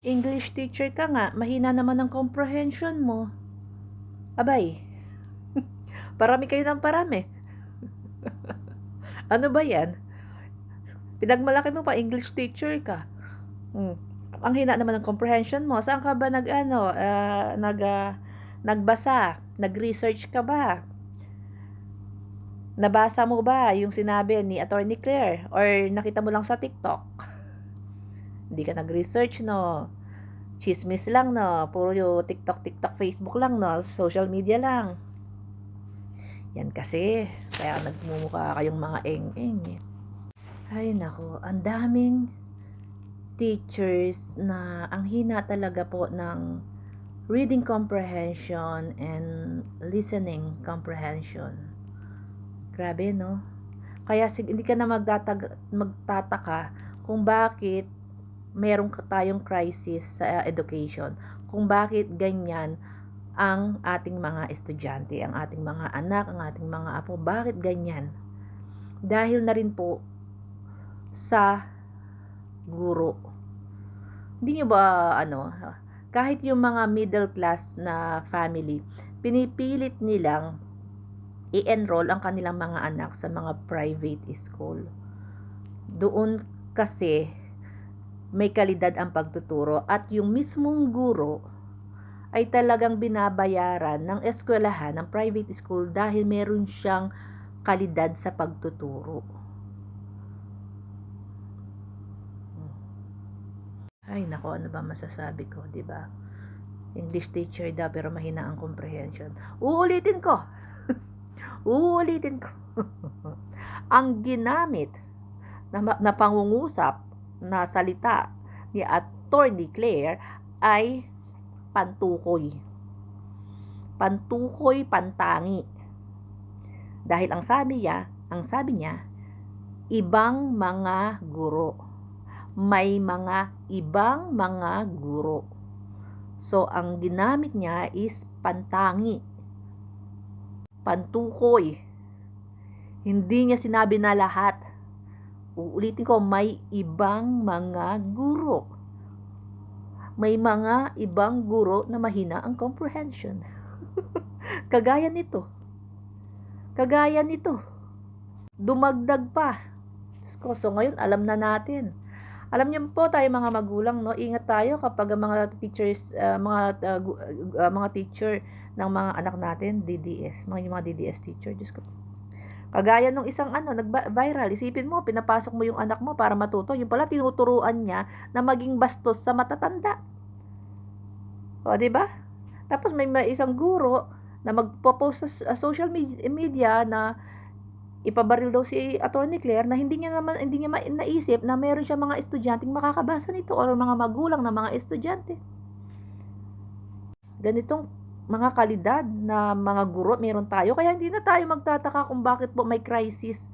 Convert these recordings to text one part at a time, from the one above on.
English teacher ka nga, mahina naman ang comprehension mo. Abay, parami kayo ng parami. Ano ba yan? Pinagmalaki mo pa, English teacher ka. Ang hina naman ng comprehension mo. Saan ka ba nagbasa? Nag-research ka ba? Nabasa mo ba yung sinabi ni Attorney Claire? Or nakita mo lang sa TikTok? Hindi ka nag-research, no? Chismis lang, no? Puro TikTok, Facebook lang, no? Social media lang. Yan kasi. Kaya nagmumukha kayong mga eng-eng. Ay, nako. Ang daming teachers na ang hina talaga po ng reading comprehension and listening comprehension. Grabe, no? Kaya hindi ka na magtataka kung bakit meron tayong crisis sa education. Kung bakit ganyan ang ating mga estudyante, ang ating mga anak, ang ating mga apo. Bakit ganyan? Dahil na rin po sa guro. Hindi nyo ba, kahit yung mga middle class na family, pinipilit nilang i-enroll ang kanilang mga anak sa mga private school. Doon kasi may kalidad ang pagtuturo at yung mismong guro ay talagang binabayaran ng eskwelahan ng private school dahil meron siyang kalidad sa pagtuturo. Ay nako, ano ba masasabi ko, 'di ba? English teacher daw pero mahina ang comprehension. Uulitin ko. Ang ginamit na pangungusap na salita ni Attorney Claire ay pantukoy. Pantukoy, pantangi. Dahil ang sabi niya, ibang mga guro. May mga ibang mga guro. So, ang ginamit niya is pantangi. Pantukoy. Hindi niya sinabi na lahat. Uulitin ko, may ibang mga guro. May mga ibang guro na mahina ang comprehension. Kagaya nito. Dumagdag pa. So ngayon, alam na natin. Alam niyo po tayo mga magulang, no? Ingat tayo kapag mga teachers, mga teacher ng mga anak natin, DDS, mga DDS teacher, Diyos ko. Kagaya nung isang nag-viral, isipin mo, pinapasok mo yung anak mo para matuto, yung pala tinuturuan niya na maging bastos sa matatanda. O, di ba? Tapos may isang guro na magpo-post sa social media na ipabaril daw si Attorney Claire na hindi niya naisip na meron siya mga estudyanteng makakabasa nito o mga magulang na mga estudyante. Ganitong mga kalidad na mga guro meron tayo, kaya hindi na tayo magtataka kung bakit po may crisis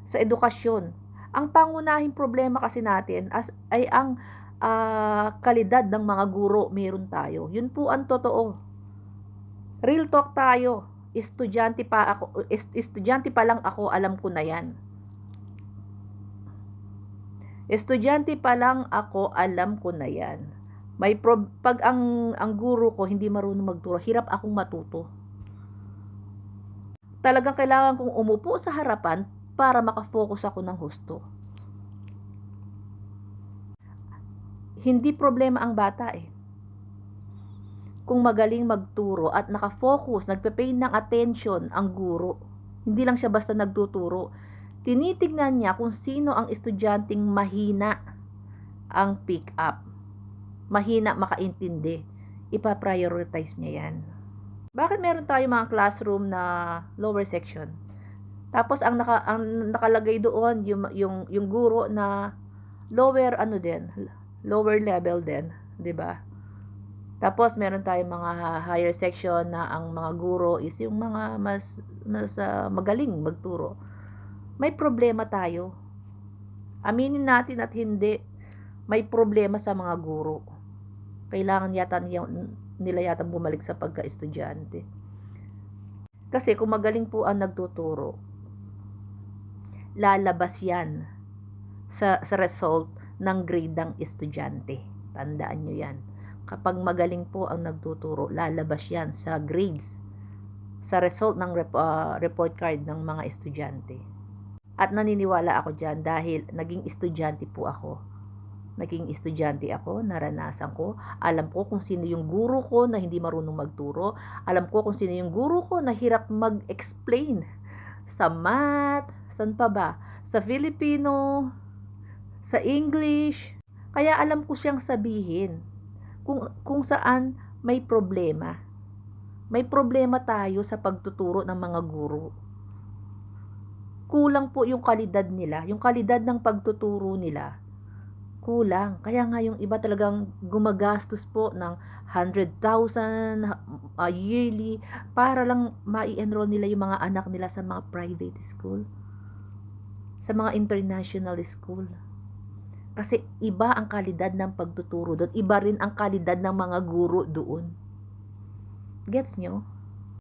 sa edukasyon. Ang pangunahing problema kasi natin ay ang kalidad ng mga guro meron tayo. Yun po ang totoo. Real talk tayo. Estudyante pa lang ako, alam ko na yan. Estudyante pa lang ako, alam ko na yan. Pag ang guro ko hindi marunong magturo, hirap akong matuto. Talagang kailangan kong umupo sa harapan para makafocus ako ng husto. Hindi problema ang bata eh. Kung magaling magturo at nakafocus, nagpe-pay ng attention ang guro. Hindi lang siya basta nagtuturo. Tinitignan niya kung sino ang estudyanteng mahina ang pick up. Mahina makaintindi. Ipa-prioritize niya yan. Bakit meron tayo mga classroom na lower section? Tapos ang nakalagay doon yung guro na lower level din, 'di ba? Tapos meron tayong mga higher section na ang mga guro is yung mga mas magaling magturo. May problema tayo. Aminin natin at hindi, may problema sa mga guro. Kailangan nila yata bumalik sa pagka-estudyante. Kasi kung magaling po ang nagtuturo, lalabas yan sa result ng grade ng estudyante. Tandaan nyo yan. Kapag magaling po ang nagtuturo, lalabas yan sa grades, sa result ng report card ng mga estudyante. At naniniwala ako dyan dahil naging estudyante po ako. Naranasan ko, alam ko kung sino yung guro ko na hindi marunong magturo, alam ko kung sino yung guro ko na hirap mag-explain sa math, san pa ba, sa Filipino, sa English. Kaya alam ko siyang sabihin kung saan may problema. May problema tayo sa pagtuturo ng mga guro. Kulang po yung kalidad nila, yung kalidad ng pagtuturo nila. Kulang. Kaya nga yung iba talagang gumagastos po ng 100,000 yearly para lang mai-enroll nila yung mga anak nila sa mga private school, sa mga international school. Kasi iba ang kalidad ng pagtuturo doon. Iba rin ang kalidad ng mga guro doon. Gets nyo?